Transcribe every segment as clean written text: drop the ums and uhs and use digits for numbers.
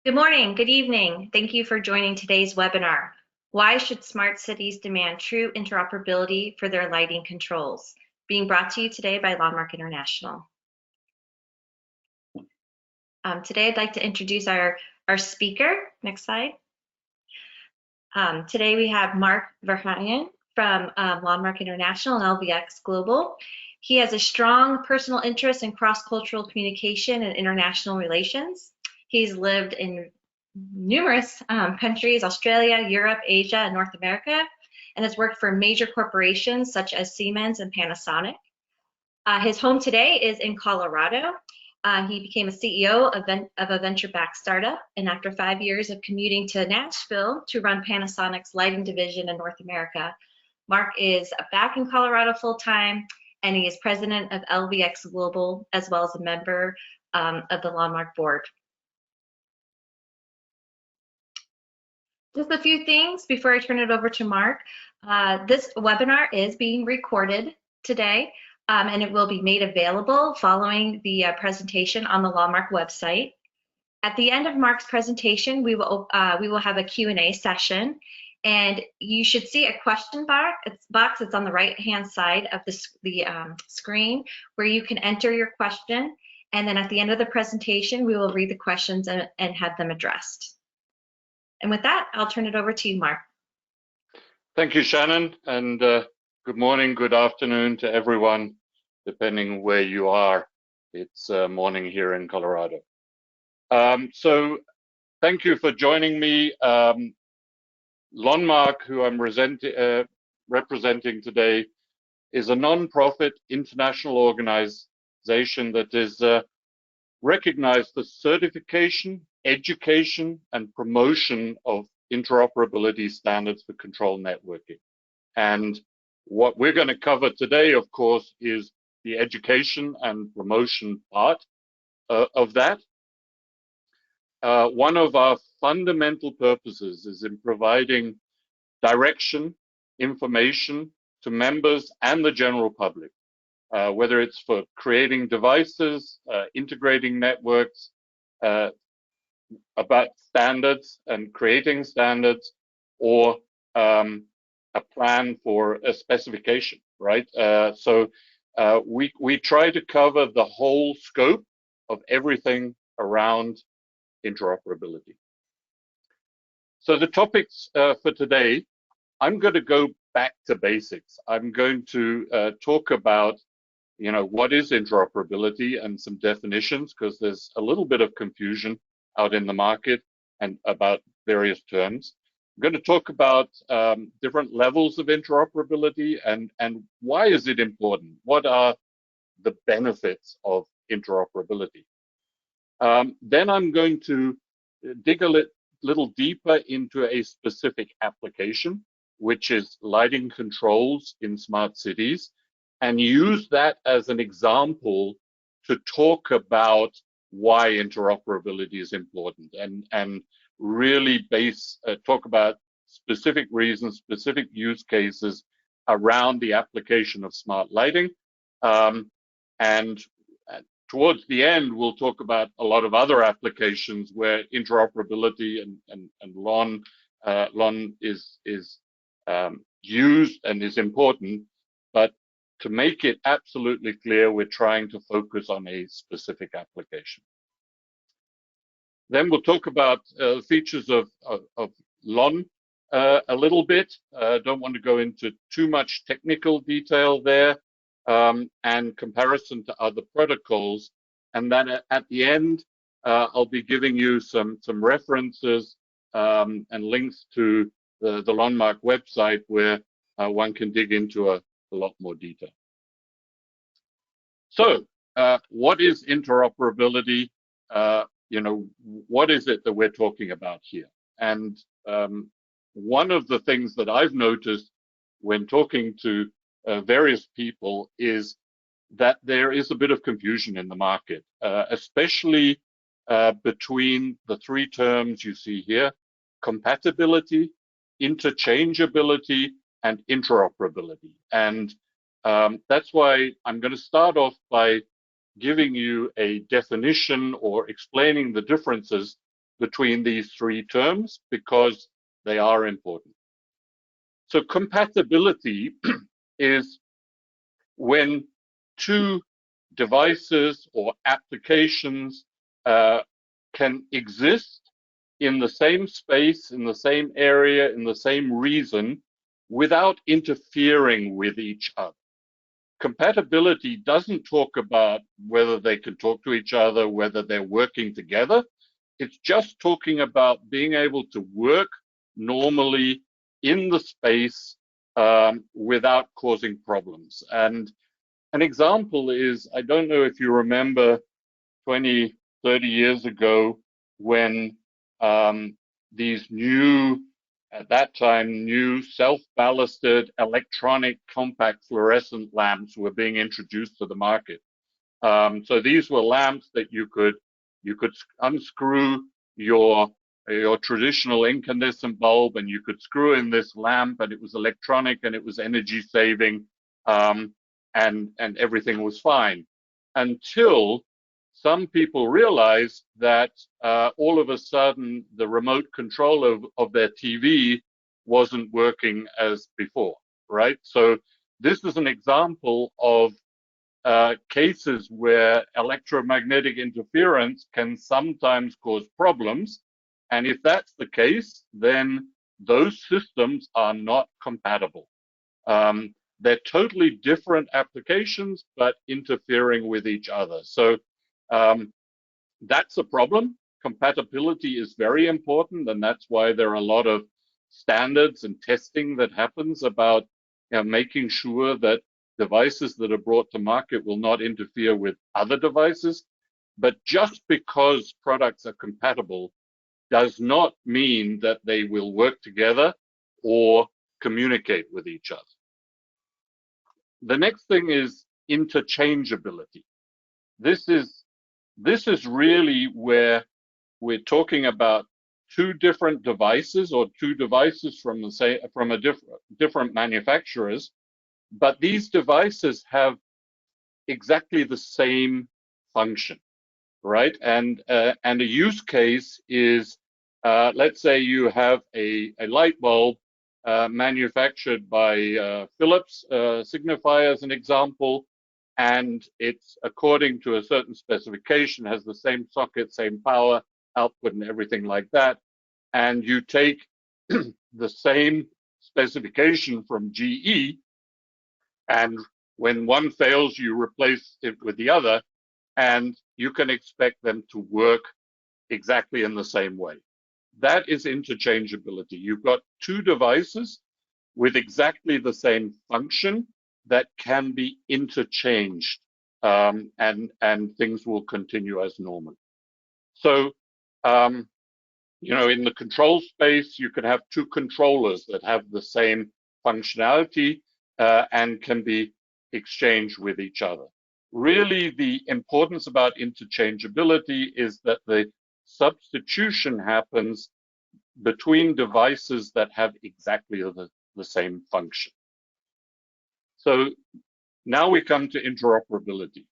Good morning, good evening. Thank you for joining today's webinar. Why should smart cities demand true interoperability for their lighting controls? Being brought to you today by Landmark International. Today I'd like to introduce our speaker. Next slide. Today we have Mark Verheyen from Landmark International and LVX Global. He has a strong personal interest in cross-cultural communication and international relations. He's lived in numerous countries, Australia, Europe, Asia, and North America, and has worked for major corporations such as Siemens and Panasonic. His home today is in Colorado. He became a CEO of a venture-backed startup, and after 5 years of commuting to Nashville to run Panasonic's lighting division in North America, Mark is back in Colorado full-time, and he is president of LVX Global, as well as a member of the Landmark board. Just a few things before I turn it over to Mark. This webinar is being recorded today, and it will be made available following the presentation on the Landmark website. At the end of Mark's presentation, we will have a Q&A session, and you should see a question box. It's on the right-hand side of the screen where you can enter your question, and then at the end of the presentation, we will read the questions and have them addressed. And with that, I'll turn it over to you, Mark. Thank you, Shannon, and good morning, good afternoon to everyone, depending where you are. It's morning here in Colorado. So thank you for joining me. Landmark, who I'm representing today, is a non-profit international organization that is recognized for certification, education, and promotion of interoperability standards for control networking. And what we're going to cover today, of course, is the education and promotion part of that. One of our fundamental purposes is in providing direction, information to members and the general public, whether it's for creating devices, integrating networks, about standards and creating standards, or a plan for a specification, right? So we try to cover the whole scope of everything around interoperability. So the topics for today, I'm going to go back to basics. I'm going to talk about, what is interoperability and some definitions, because there's a little bit of confusion out in the market and about various terms. I'm going to talk about different levels of interoperability and why is it important? What are the benefits of interoperability? Then I'm going to dig a little deeper into a specific application, which is lighting controls in smart cities, and use that as an example to talk about why interoperability is important and really talk about specific reasons, specific use cases around the application of smart lighting. And towards the end, we'll talk about a lot of other applications where interoperability and LON is used and is important. But to make it absolutely clear, we're trying to focus on a specific application. Then we'll talk about features of LON a little bit. Don't want to go into too much technical detail there, and comparison to other protocols. And then at the end, I'll be giving you some references and links to the Landmark website where one can dig into a lot more detail. So what is interoperability? What is it that we're talking about here? And one of the things that I've noticed when talking to various people is that there is a bit of confusion in the market, especially between the three terms you see here: compatibility, interchangeability, and interoperability. And that's why I'm going to start off by giving you a definition or explaining the differences between these three terms because they are important. So compatibility is when two devices or applications can exist in the same space, in the same area, in the same reason, without interfering with each other. Compatibility doesn't talk about whether they can talk to each other, whether they're working together. It's just talking about being able to work normally in the space without causing problems. And an example is, I don't know if you remember 20, 30 years ago when these new, at that time, new self-ballasted electronic compact fluorescent lamps were being introduced to the market. So these were lamps that you could unscrew your traditional incandescent bulb, and you could screw in this lamp, and it was electronic and it was energy saving, and everything was fine until some people realized that all of a sudden the remote control of their TV wasn't working as before, right? So this is an example of cases where electromagnetic interference can sometimes cause problems. And if that's the case, then those systems are not compatible. They're totally different applications, but interfering with each other. So that's a problem. Compatibility is very important, and that's why there are a lot of standards and testing that happens about making sure that devices that are brought to market will not interfere with other devices. But just because products are compatible does not mean that they will work together or communicate with each other. The next thing is interchangeability. This is really where we're talking about two different devices or two devices from different manufacturers, but these devices have exactly the same function, right? And a use case is, let's say you have a light bulb manufactured by Philips Signify as an example, and it's according to a certain specification, has the same socket, same power output and everything like that. And you take the same specification from GE, and when one fails, you replace it with the other, and you can expect them to work exactly in the same way. That is interchangeability. You've got two devices with exactly the same function that can be interchanged, and things will continue as normal. So, in the control space, you can have two controllers that have the same functionality and can be exchanged with each other. Really, the importance about interchangeability is that the substitution happens between devices that have exactly the same function. So now we come to interoperability.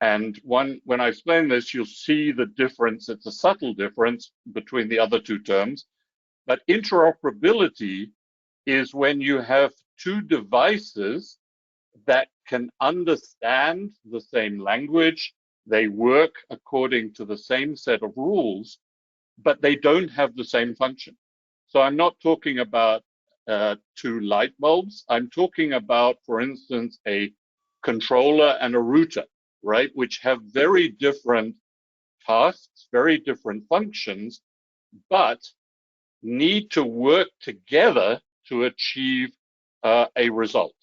And when I explain this, you'll see the difference. It's a subtle difference between the other two terms. But interoperability is when you have two devices that can understand the same language, they work according to the same set of rules, but they don't have the same function. So I'm not talking about two light bulbs. I'm talking about, for instance, a controller and a router, right, which have very different tasks, very different functions, but need to work together to achieve a result,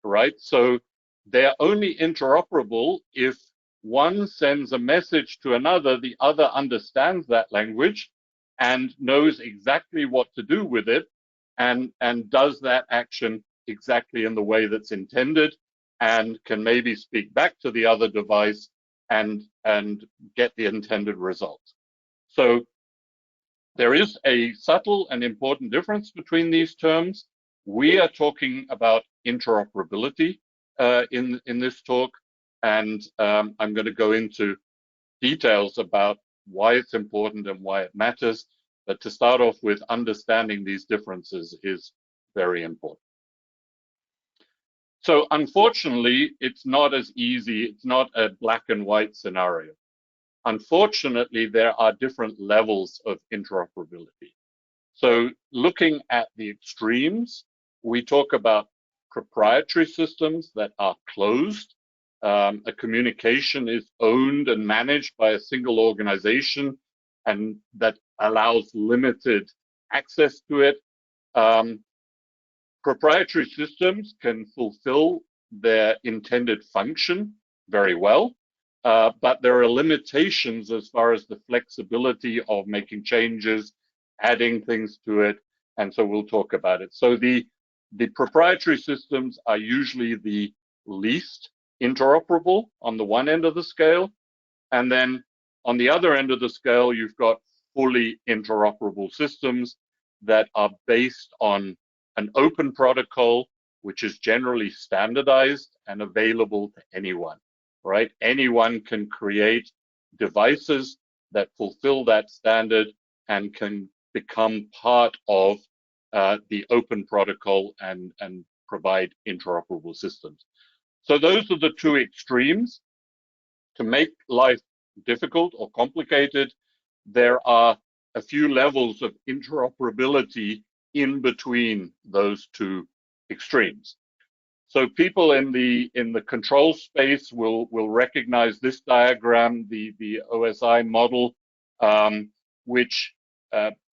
right? So they're only interoperable if one sends a message to another, the other understands that language and knows exactly what to do with it, and does that action exactly in the way that's intended, and can maybe speak back to the other device and get the intended result. So there is a subtle and important difference between these terms. We are talking about interoperability in this talk, and I'm going to go into details about why it's important and why it matters. But to start off with, understanding these differences is very important. So unfortunately, it's not as easy. It's not a black and white scenario. Unfortunately, there are different levels of interoperability. So looking at the extremes, we talk about proprietary systems that are closed. A communication is owned and managed by a single organization, and that allows limited access to it. Proprietary systems can fulfill their intended function very well, but there are limitations as far as the flexibility of making changes, adding things to it, and so we'll talk about it. So the proprietary systems are usually the least interoperable on the one end of the scale, and then on the other end of the scale, you've got fully interoperable systems that are based on an open protocol, which is generally standardized and available to anyone, right? Anyone can create devices that fulfill that standard and can become part of the open protocol and provide interoperable systems. So those are the two extremes. To make life difficult or complicated, there are a few levels of interoperability in between those two extremes. So people in the control space will recognize this diagram, the OSI model, which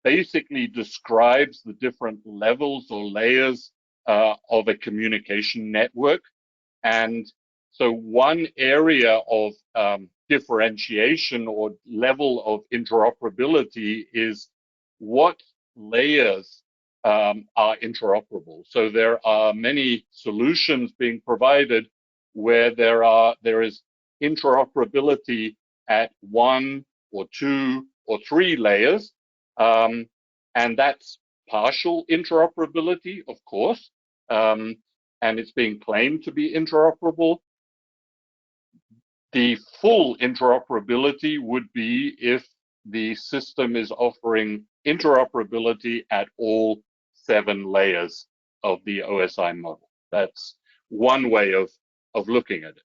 basically describes the different levels or layers of a communication network. And so one area of differentiation or level of interoperability is what layers are interoperable. So there are many solutions being provided where there is interoperability at 1 or 2 or 3 layers, and that's partial interoperability, of course, and it's being claimed to be interoperable. The full interoperability would be if the system is offering interoperability at all 7 layers of the OSI model. That's one way of looking at it.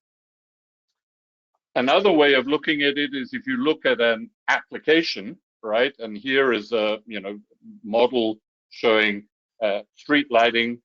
Another way of looking at it is if you look at an application, right? And here is a model showing street lighting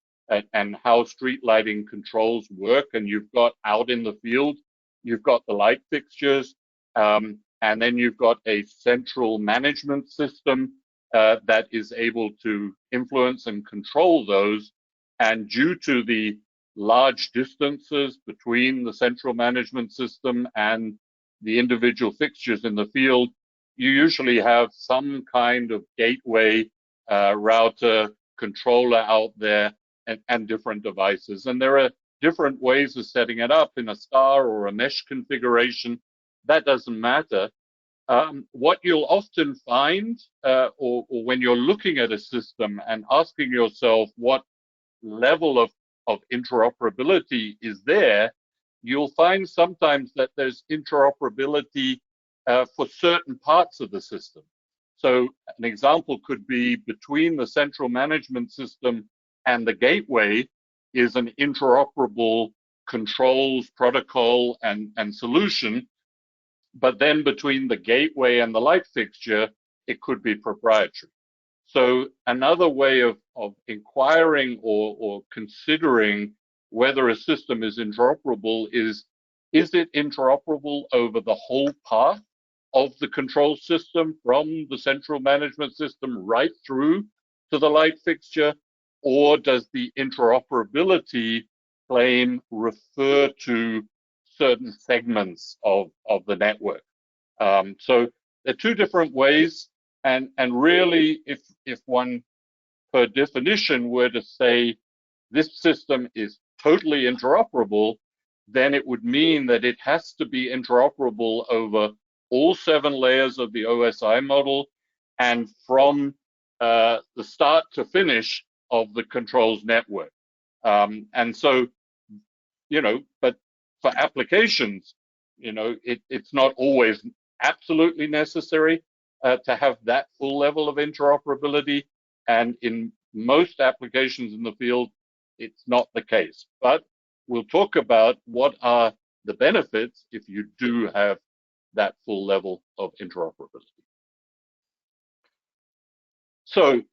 and how street lighting controls work. And you've got out in the field, you've got the light fixtures, and then you've got a central management system that is able to influence and control those. And due to the large distances between the central management system and the individual fixtures in the field, you usually have some kind of gateway, router, controller out there, and different devices. And there are different ways of setting it up in a star or a mesh configuration. That doesn't matter. What you'll often find, or when you're looking at a system and asking yourself what level of interoperability is there, you'll find sometimes that there's interoperability for certain parts of the system. So an example could be between the central management system and the gateway is an interoperable controls protocol and solution. But then between the gateway and the light fixture, it could be proprietary. So another way of inquiring or considering whether a system is interoperable is it interoperable over the whole path of the control system from the central management system right through to the light fixture, or does the interoperability claim refer to certain segments of the network? So there are two different ways, and really, if one per definition were to say this system is totally interoperable, then it would mean that it has to be interoperable over all 7 layers of the OSI model and from the start to finish of the controls network. And so, but for applications, it's not always absolutely necessary to have that full level of interoperability, and in most applications in the field, it's not the case. But we'll talk about what are the benefits if you do have that full level of interoperability. So,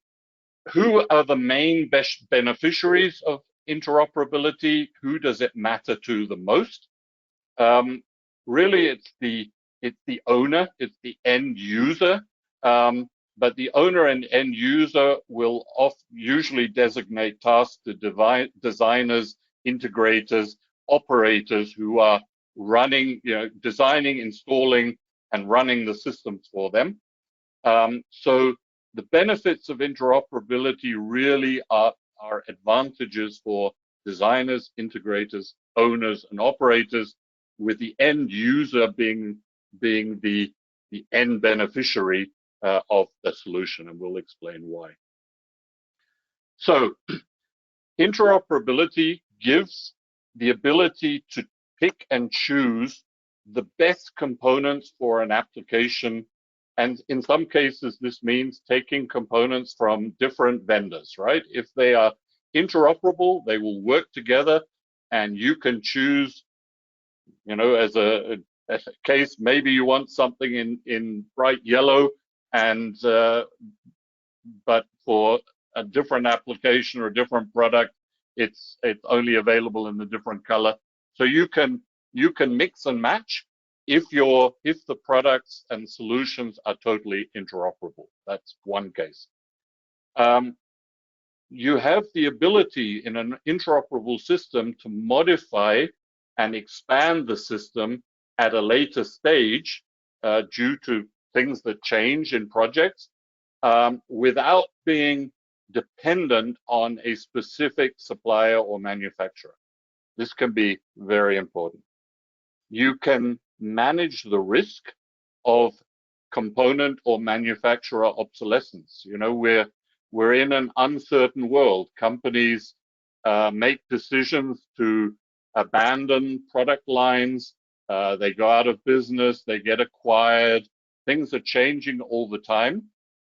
who are the main beneficiaries of interoperability? Who does it matter to the most? Really, it's the owner, it's the end user. But the owner and end user will usually designate tasks to designers, integrators, operators who are running, designing, installing, and running the systems for them. So the benefits of interoperability really are advantages for designers, integrators, owners, and operators, with the end user being the end beneficiary of the solution, and we'll explain why. So interoperability gives the ability to pick and choose the best components for an application. And in some cases, this means taking components from different vendors, right? If they are interoperable, they will work together, and you can choose, as a case, maybe you want something in bright yellow, and but for a different application or a different product, it's only available in a different color. So you can mix and match if the products and solutions are totally interoperable. That's one case. You have the ability in an interoperable system to modify and expand the system at a later stage due to things that change in projects, without being dependent on a specific supplier or manufacturer. This can be very important. You can manage the risk of component or manufacturer obsolescence. We're in an uncertain world. Companies make decisions to abandon product lines. They go out of business. They get acquired. Things are changing all the time.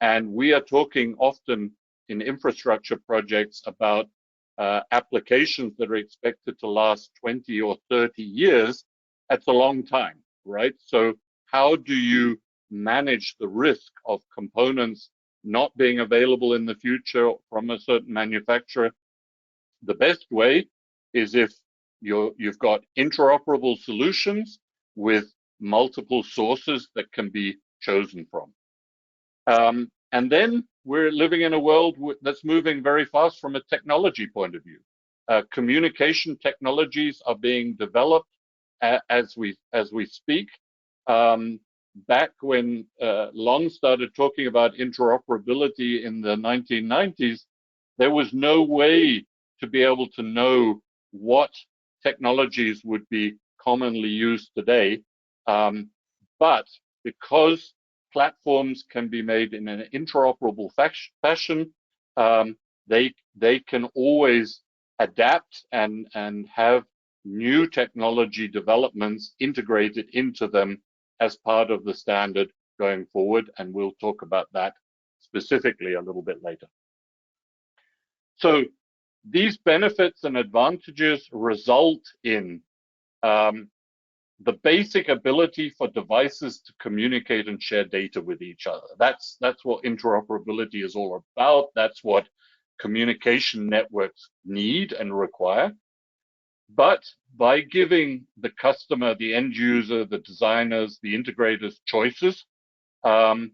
And we are talking often in infrastructure projects about applications that are expected to last 20 or 30 years. That's a long time, right? So how do you manage the risk of components not being available in the future from a certain manufacturer? The best way is if you've got interoperable solutions with multiple sources that can be chosen from. And then we're living in a world that's moving very fast from a technology point of view. Communication technologies are being developed as we speak. Back when Lon started talking about interoperability in the 1990s, there was no way to be able to know what technologies would be commonly used today. But because platforms can be made in an interoperable fashion, they can always adapt and have new technology developments integrated into them as part of the standard going forward, and we'll talk about that specifically a little bit later. So these benefits and advantages result in the basic ability for devices to communicate and share data with each other. That's what interoperability is all about. That's what communication networks need and require. But by giving the customer, the end user, the designers, the integrators choices, and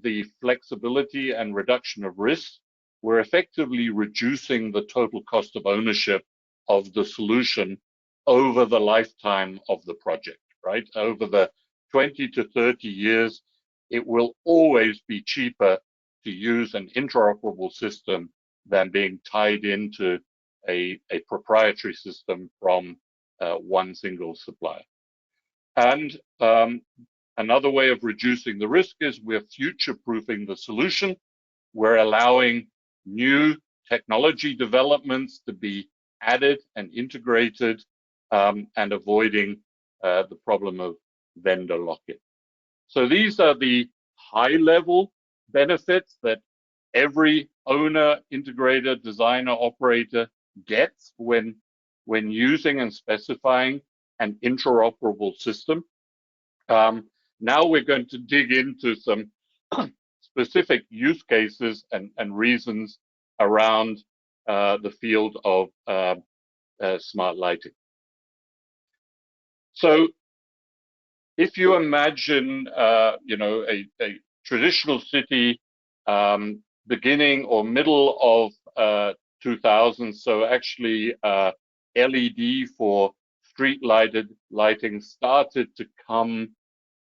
the flexibility and reduction of risk, we're effectively reducing the total cost of ownership of the solution over the lifetime of the project, right? Over the 20 to 30 years, it will always be cheaper to use an interoperable system than being tied into a proprietary system from one single supplier. And another way of reducing the risk is we're future-proofing the solution. We're allowing new technology developments to be added and integrated, and avoiding the problem of vendor lock-in. So these are the high-level benefits that every owner, integrator, designer, operator gets when using and specifying an interoperable system. Now we're going to dig into some specific use cases and reasons around the field of smart lighting. So if you imagine, a traditional city beginning or middle of 2000, so actually LED for street lighting started to come.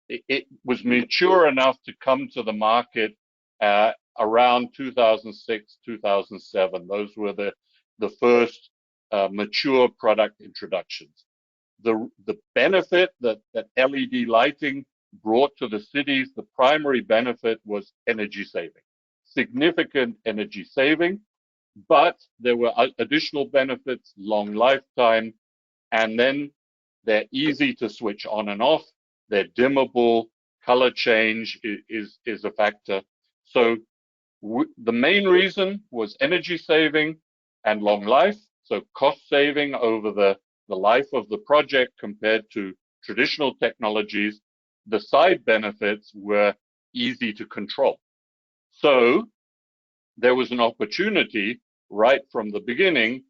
It was mature enough to come to the market around 2006, 2007. Those were the first mature product introductions. The benefit that LED lighting brought to the cities, the primary benefit was energy saving, significant energy saving, but there were additional benefits, long lifetime, and then they're easy to switch on and off. They're dimmable. Color change is a factor. So the main reason was energy saving and long life. So cost saving over the life of the project compared to traditional technologies. The side benefits were easy to control. So there was an opportunity right from the beginning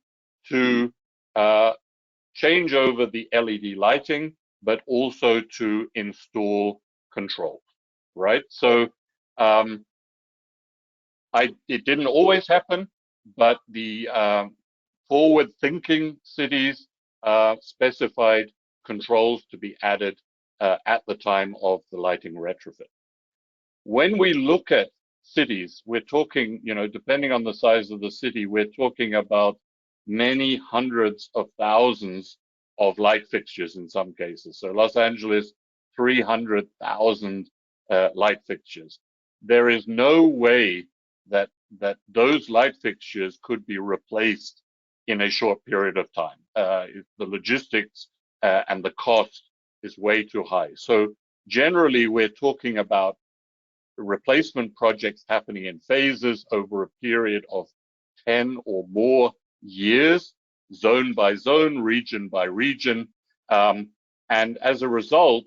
to change over the LED lighting, but also to install controls, right? So it didn't always happen, but the forward-thinking cities specified controls to be added at the time of the lighting retrofit. When we look at cities, we're talking, depending on the size of the city, we're talking about many hundreds of thousands of light fixtures in some cases. So Los Angeles, 300,000 light fixtures. There is no way that those light fixtures could be replaced in a short period of time. The logistics and the cost is way too high. So generally, we're talking about replacement projects happening in phases over a period of 10 or more years, zone by zone, region by region. And as a result,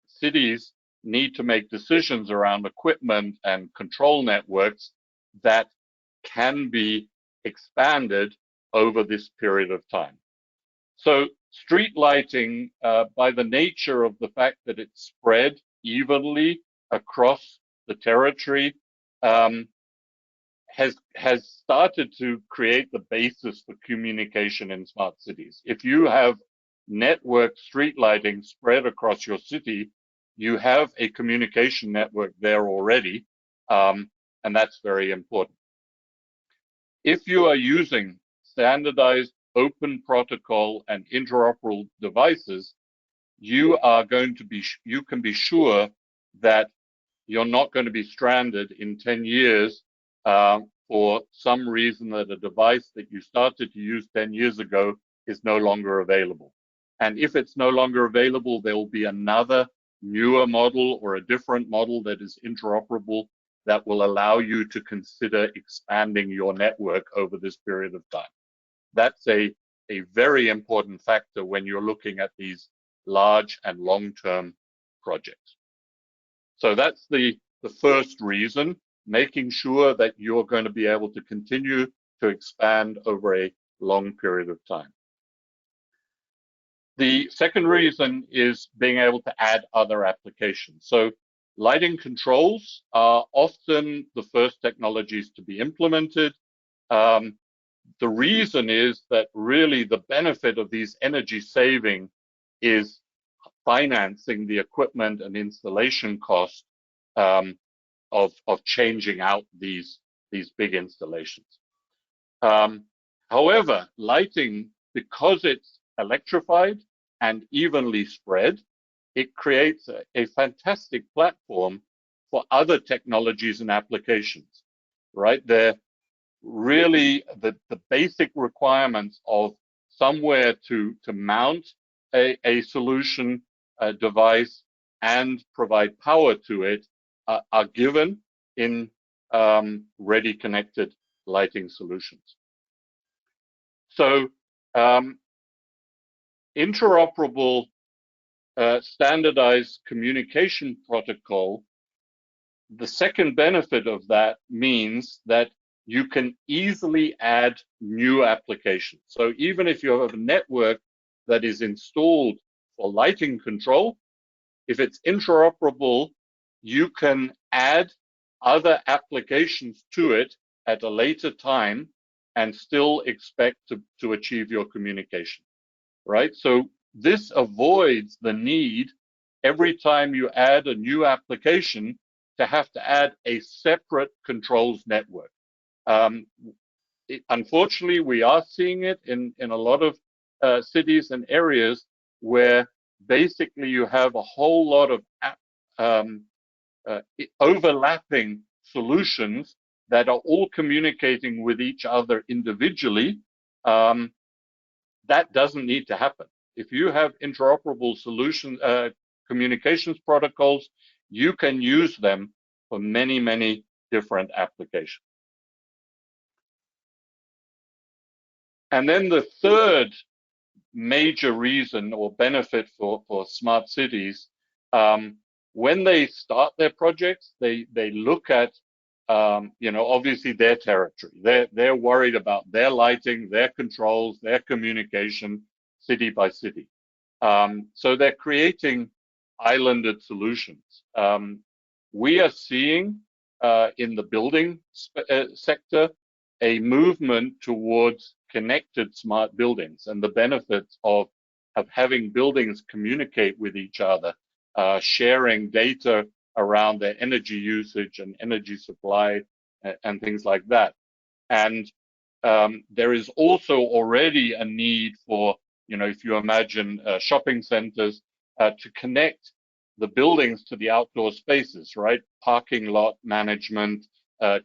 cities need to make decisions around equipment and control networks that can be expanded over this period of time. So street lighting, by the nature of the fact that it's spread evenly across the territory, has started to create the basis for communication in smart cities. If you have network street lighting spread across your city, you have a communication network there already, and that's very important. If you are using standardized open protocol and interoperable devices, you can be sure that you're not going to be stranded in 10 years for some reason that a device that you started to use 10 years ago is no longer available. And if it's no longer available, there will be another newer model or a different model that is interoperable that will allow you to consider expanding your network over this period of time. That's a very important factor when you're looking at these large and long-term projects. So that's the first reason, making sure that you're going to be able to continue to expand over a long period of time. The second reason is being able to add other applications. So lighting controls are often the first technologies to be implemented. The reason is that really the benefit of these energy saving is financing the equipment and installation cost of changing out these big installations. However, lighting, because it's electrified and evenly spread, it creates a fantastic platform for other technologies and applications, right? They're really the basic requirements of somewhere to mount a solution, a device, and provide power to it are given in ready connected lighting solutions. So interoperable standardized communication protocol, the second benefit of that means that you can easily add new applications. So even if you have a network that is installed for lighting control, if it's interoperable, you can add other applications to it at a later time and still expect to achieve your communication, right? So this avoids the need every time you add a new application to have to add a separate controls network. Unfortunately, we are seeing it in a lot of cities and areas where basically you have a whole lot of overlapping solutions that are all communicating with each other individually. That doesn't need to happen. If you have interoperable solution communications protocols, you can use them for many, many different applications. And then the third major reason or benefit for smart cities, when they start their projects, they look at obviously their territory. They're worried about their lighting, their controls, their communication, city by city. So they're creating islanded solutions. We are seeing in the building sector a movement towards connected smart buildings and the benefits of having buildings communicate with each other, sharing data around their energy usage and energy supply and things like that. And there is also already a need for, if you imagine shopping centers, to connect the buildings to the outdoor spaces, right? Parking lot management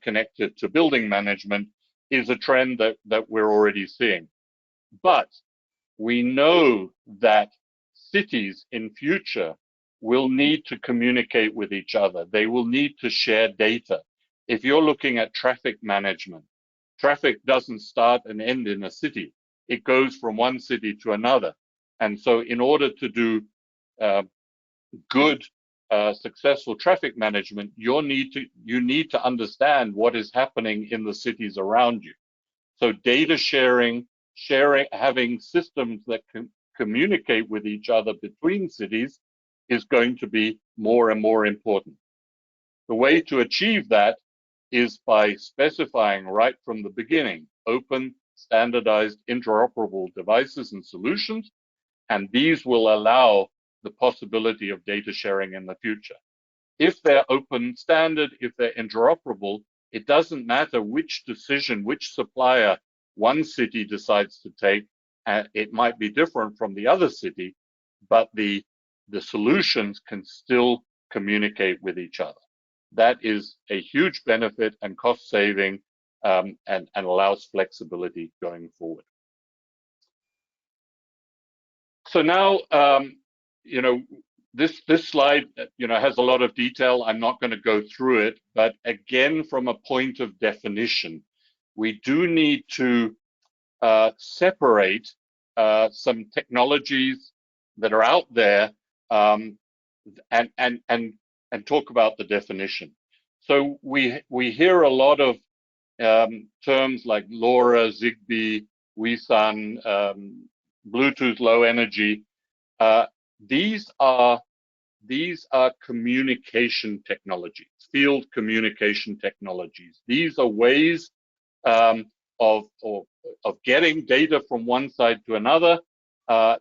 connected to building management is a trend that we're already seeing. But we know that cities in future will need to communicate with each other. They will need to share data. If you're looking at traffic management, traffic doesn't start and end in a city. It goes from one city to another. And so in order to do good, successful traffic management, you need to understand what is happening in the cities around you. So data sharing, having systems that can communicate with each other between cities is going to be more and more important. The way to achieve that is by specifying right from the beginning open, standardized, interoperable devices and solutions, and these will allow the possibility of data sharing in the future. If they're open standard, if they're interoperable, it doesn't matter which decision, which supplier one city decides to take. It might be different from the other city, but the solutions can still communicate with each other. That is a huge benefit and cost saving and allows flexibility going forward. So now, this slide, has a lot of detail. I'm not going to go through it, but again, from a point of definition, we do need to separate some technologies that are out there and talk about the definition. So we hear a lot of terms like LoRa, Zigbee, WeSun, Bluetooth Low Energy. These are communication technologies, field communication technologies. These are ways of getting data from one side to another.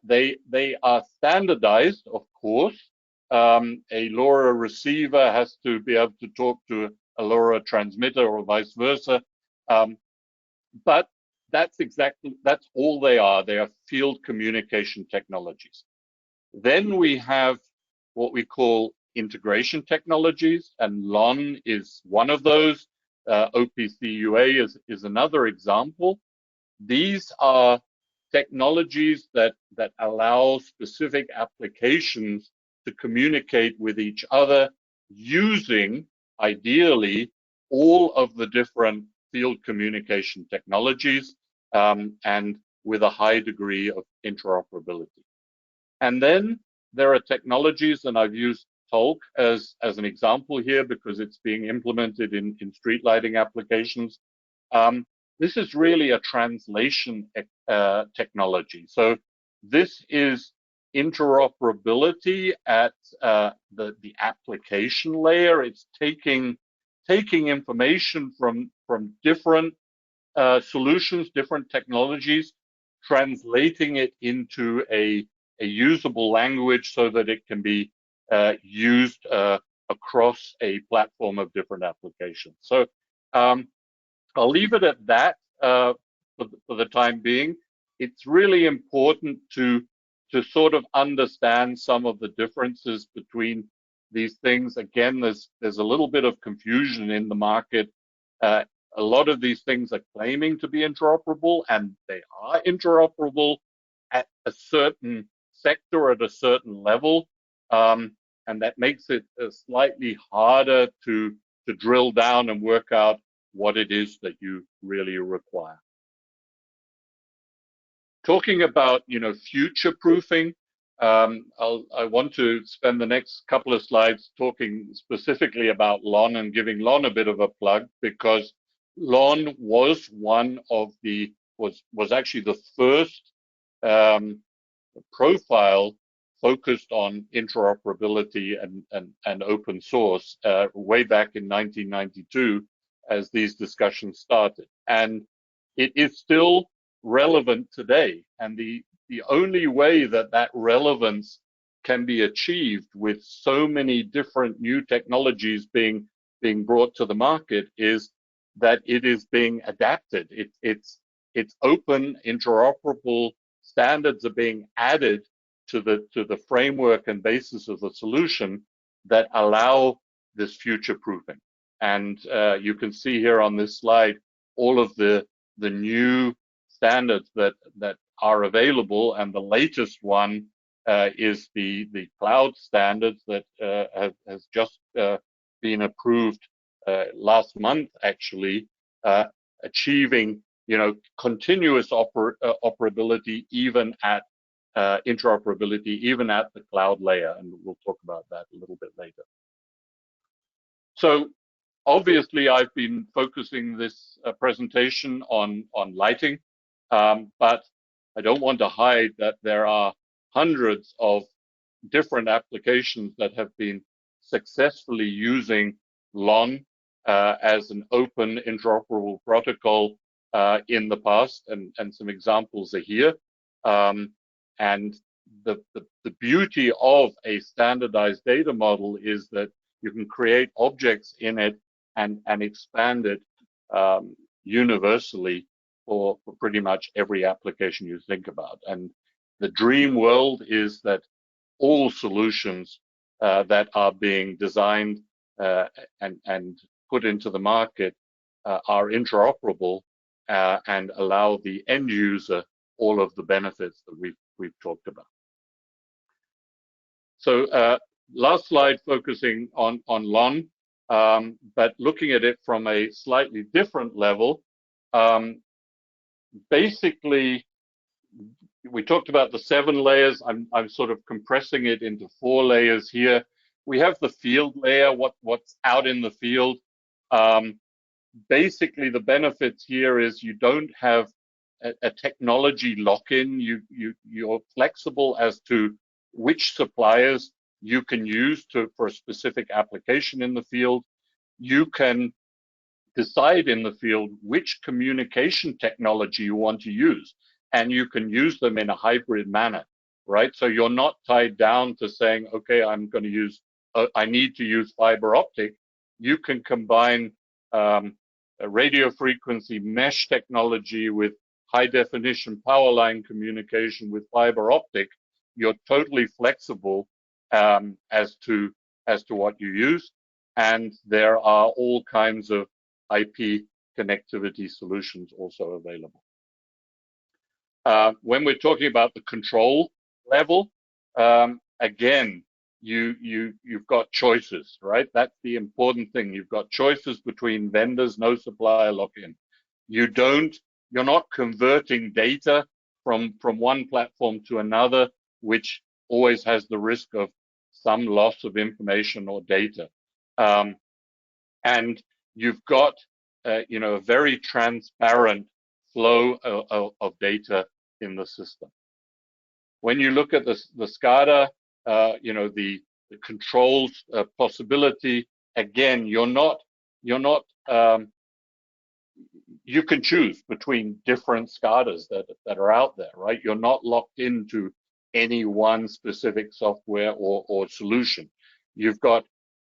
They are standardized, of course. A LoRa receiver has to be able to talk to a LoRa transmitter or vice versa. But that's all they are. They are field communication technologies. Then we have what we call integration technologies, and LON is one of those. OPC UA is another example. These are technologies that allow specific applications to communicate with each other using, ideally, all of the different field communication technologies and with a high degree of interoperability. And then there are technologies, and I've used Tolk as an example here because it's being implemented in street lighting applications. This is really a translation technology. So this is interoperability at the application layer. It's taking information from different solutions, different technologies, translating it into a usable language so that it can be used across a platform of different applications. So I'll leave it at that for the time being. It's really important to sort of understand some of the differences between these things. Again, there's a little bit of confusion in the market. A lot of these things are claiming to be interoperable, and they are interoperable at a certain sector, at a certain level, and that makes it slightly harder to drill down and work out what it is that you really require. Talking about, future proofing, I want to spend the next couple of slides talking specifically about LON and giving LON a bit of a plug, because LON was was actually the first profile focused on interoperability and open source way back in 1992 as these discussions started. And it is still relevant today. And the only way that relevance can be achieved with so many different new technologies being brought to the market is that it is being adapted. It's open, interoperable standards are being added to the framework and basis of the solution that allow this future proofing. And you can see here on this slide all of the new standards that are available, and the latest one is the cloud standards that has just been approved last month, actually, achieving continuous operability even at interoperability even at the cloud layer, and we'll talk about that a little bit later. So obviously I've been focusing this presentation on lighting, but I don't want to hide that there are hundreds of different applications that have been successfully using LON as an open interoperable protocol in the past, and some examples are here. And the beauty of a standardized data model is that you can create objects in it and expand it universally for pretty much every application you think about. And the dream world is that all solutions that are being designed and put into the market are interoperable and allow the end user all of the benefits that we've talked about. So last slide focusing on LON, but looking at it from a slightly different level. Basically, we talked about the 7 layers. I'm sort of compressing it into 4 layers here. We have the field layer, what's out in the field. Basically, the benefits here is you don't have a technology lock-in. You're flexible as to which suppliers you can use for a specific application in the field. You can decide in the field which communication technology you want to use, and you can use them in a hybrid manner, right? So you're not tied down to saying, okay, I'm going to use, I need to use fiber optic. You can combine a radio frequency mesh technology with high definition power line communication with fiber optic. You're totally flexible as to what you use, and there are all kinds of IP connectivity solutions also available. When we're talking about the control level, again, you've got choices, right? That's the important thing. You've got choices between vendors, no supplier lock-in. You're not converting data from one platform to another, which always has the risk of some loss of information or data. And you've got a very transparent flow of data in the system. When you look at the SCADA, the controls possibility, again, you can choose between different SCADAs that are out there, right? You're not locked into any one specific software or solution. You've got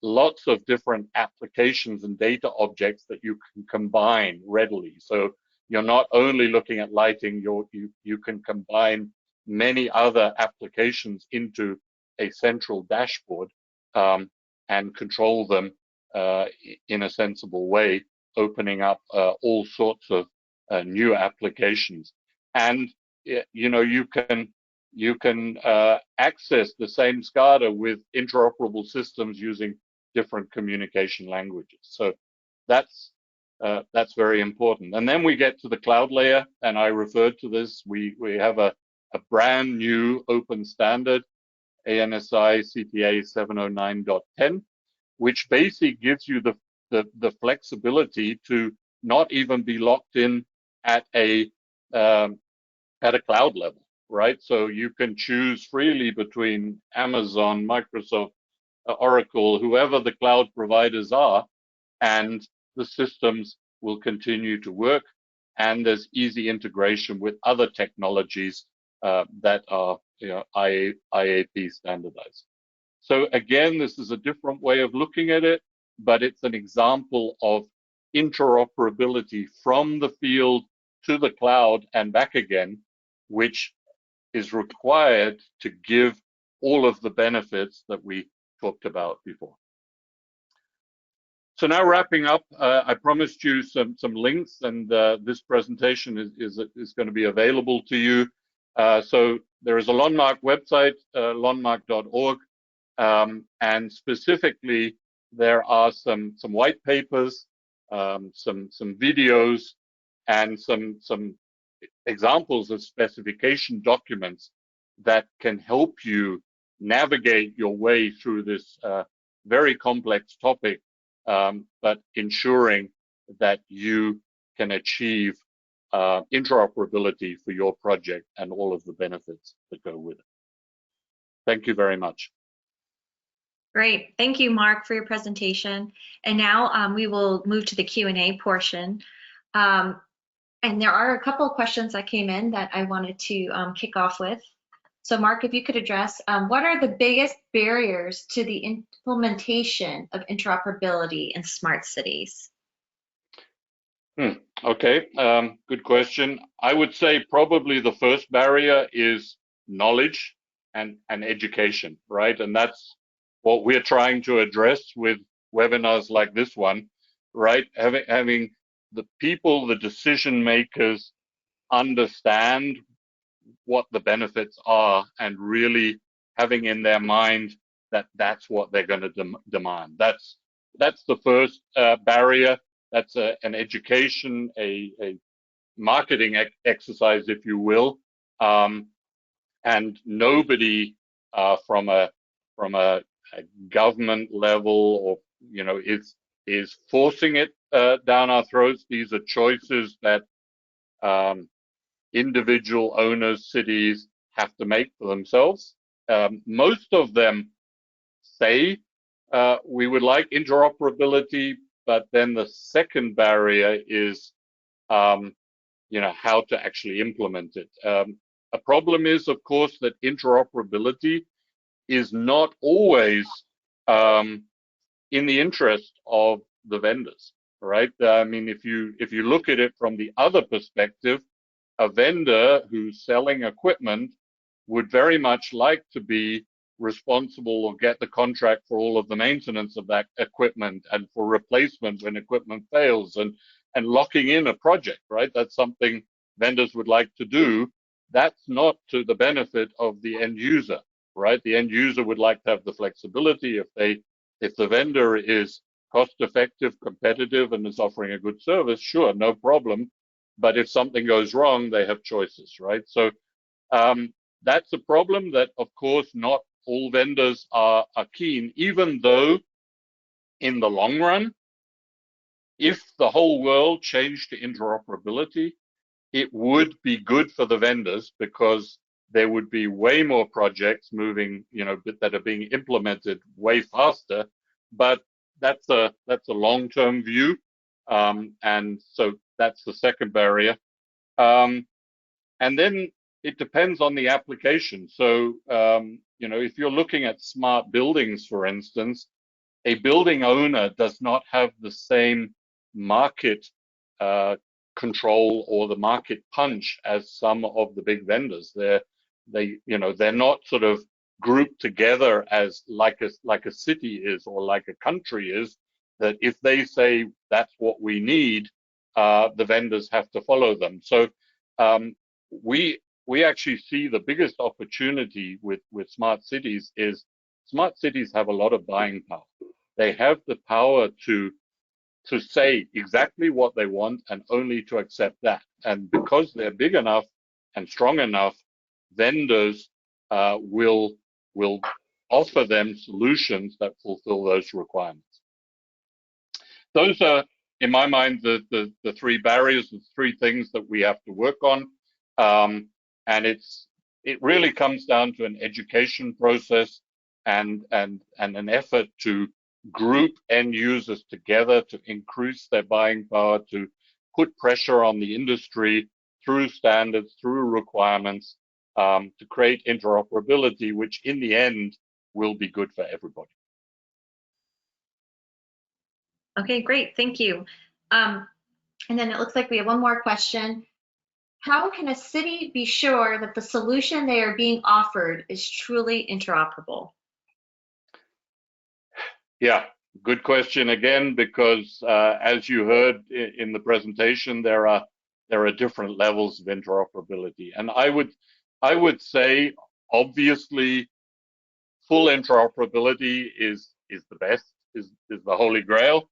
lots of different applications and data objects that you can combine readily. So you're not only looking at lighting, you can combine many other applications into a central dashboard and control them in a sensible way, opening up all sorts of new applications. And you can access the same SCADA with interoperable systems using different communication languages. So that's very important. And then we get to the cloud layer, and I referred to this. We have a brand new open standard, ANSI CTA 709.10, which basically gives you the flexibility to not even be locked in at a cloud level, right? So you can choose freely between Amazon, Microsoft, Oracle, whoever the cloud providers are, and the systems will continue to work. And there's easy integration with other technologies that are IAP standardized. So again, this is a different way of looking at it, but it's an example of interoperability from the field to the cloud and back again, which is required to give all of the benefits that we talked about before. So now wrapping up, I promised you some links, and this presentation is going to be available to you. So there is a Lonmark website, lonmark.org, and specifically there are some white papers, some videos, and some examples of specification documents that can help you navigate your way through this very complex topic, but ensuring that you can achieve interoperability for your project and all of the benefits that go with it. Thank you very much. Great. Thank you, Mark, for your presentation. And now we will move to the Q&A portion. And there are a couple of questions that came in that I wanted to kick off with. So Mark, if you could address, what are the biggest barriers to the implementation of interoperability in smart cities? Okay, good question. I would say probably the first barrier is knowledge and education, right? And that's what we're trying to address with webinars like this one, right? Having the people, the decision makers, understand what the benefits are and really having in their mind that that's what they're going to demand. That's the first barrier. That's an education, a marketing exercise, if you will, and nobody from a government level or is forcing it down our throats. These are choices that individual owners, cities have to make for themselves. Most of them say we would like interoperability, but then the second barrier is how to actually implement it. A problem is, of course, that interoperability is not always in the interest of the vendors, right? I mean, if you look at it from the other perspective, a vendor who's selling equipment would very much like to be responsible or get the contract for all of the maintenance of that equipment and for replacement when equipment fails and locking in a project, right? That's something vendors would like to do. That's not to the benefit of the end user, right? The end user would like to have the flexibility. If the vendor is cost effective, competitive, and is offering a good service, sure, no problem. But if something goes wrong, they have choices, right? So that's a problem that, of course, not all vendors are keen, even though in the long run, if the whole world changed to interoperability, it would be good for the vendors because there would be way more projects moving, that are being implemented way faster. But that's a long-term view, and so that's the second barrier. And then it depends on the application. So, if you're looking at smart buildings, for instance, a building owner does not have the same market control or the market punch as some of the big vendors. They're not sort of grouped together as like a city is or like a country is, that if they say that's what we need, the vendors have to follow them. So we actually see the biggest opportunity with smart cities is smart cities have a lot of buying power. They have the power to say exactly what they want and only to accept that. And because they're big enough and strong enough, vendors will offer them solutions that fulfill those requirements. Those are, in my mind, the three barriers, the three things that we have to work on. And it really comes down to an education process and an effort to group end users together to increase their buying power, to put pressure on the industry through standards, through requirements, to create interoperability, which in the end will be good for everybody. Okay, great, thank you. And then it looks like we have one more question. How can a city be sure that the solution they are being offered is truly interoperable? Yeah, good question again, because as you heard in the presentation, there are different levels of interoperability, and I would say obviously full interoperability is the best, is the holy grail,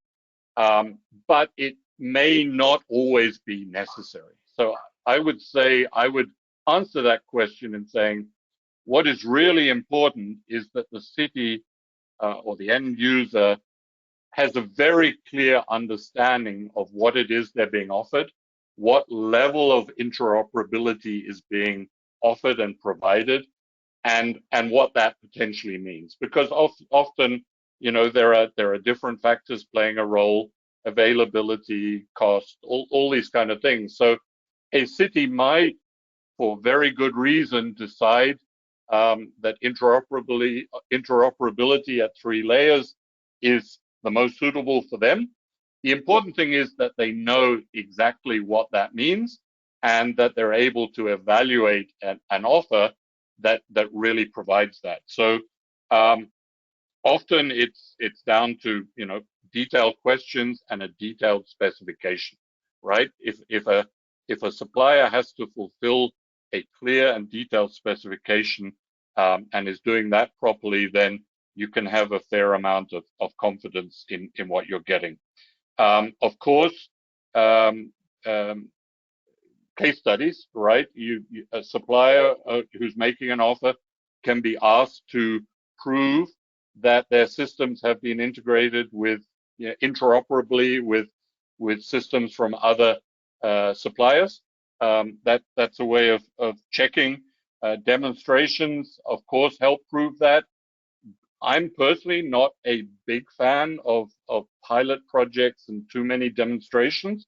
but it may not always be necessary. So I would say I would answer that question in saying what is really important is that the city or the end user has a very clear understanding of what it is they're being offered, what level of interoperability is being offered and provided, and what that potentially means. Because often, there are different factors playing a role: availability, cost, all these kind of things. So a city might, for very good reason, decide that interoperability at 3 layers is the most suitable for them. The important thing is that they know exactly what that means and that they're able to evaluate an offer that really provides that. So often it's down to detailed questions and a detailed specification, right? If a supplier has to fulfill a clear and detailed specification and is doing that properly, then you can have a fair amount of confidence in what you're getting. Of course, case studies, right? A supplier who's making an offer can be asked to prove that their systems have been integrated with interoperably with systems from other suppliers. That's a way of checking. Demonstrations, of course, help prove that. I'm personally not a big fan of pilot projects and too many demonstrations,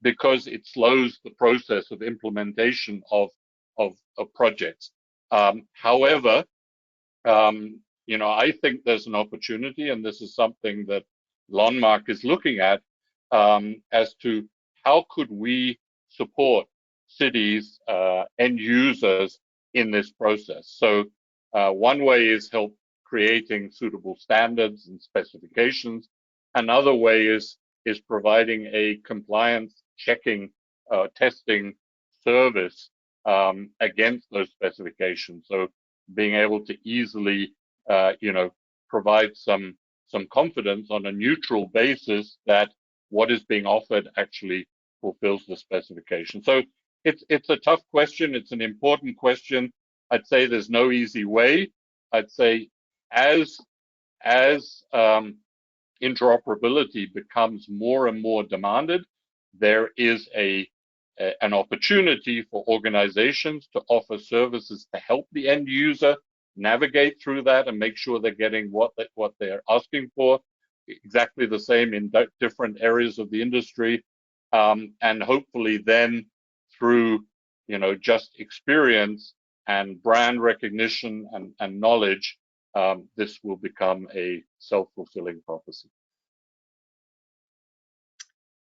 because it slows the process of implementation of projects. However, I think there's an opportunity, and this is something that Lonmark is looking at, as to how could we support cities, end users in this process. So one way is help creating suitable standards and specifications. Another way is providing a compliance checking, testing service against those specifications. So being able to easily, provide some confidence on a neutral basis that what is being offered actually fulfills the specification. So it's a tough question. It's an important question. I'd say there's no easy way. I'd say as interoperability becomes more and more demanded, there is an opportunity for organizations to offer services to help the end user navigate through that and make sure they're getting what they're asking for. Exactly the same in different areas of the industry, and hopefully then through just experience and brand recognition and knowledge, this will become a self-fulfilling prophecy.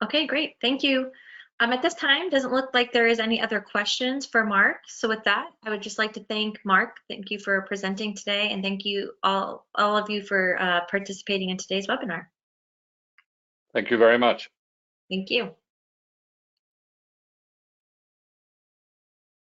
Okay, great. Thank you. At this time, doesn't look like there is any other questions for Mark. So with that, I would just like to thank Mark. Thank you for presenting today, and thank you all of you for participating in today's webinar. Thank you very much. Thank you.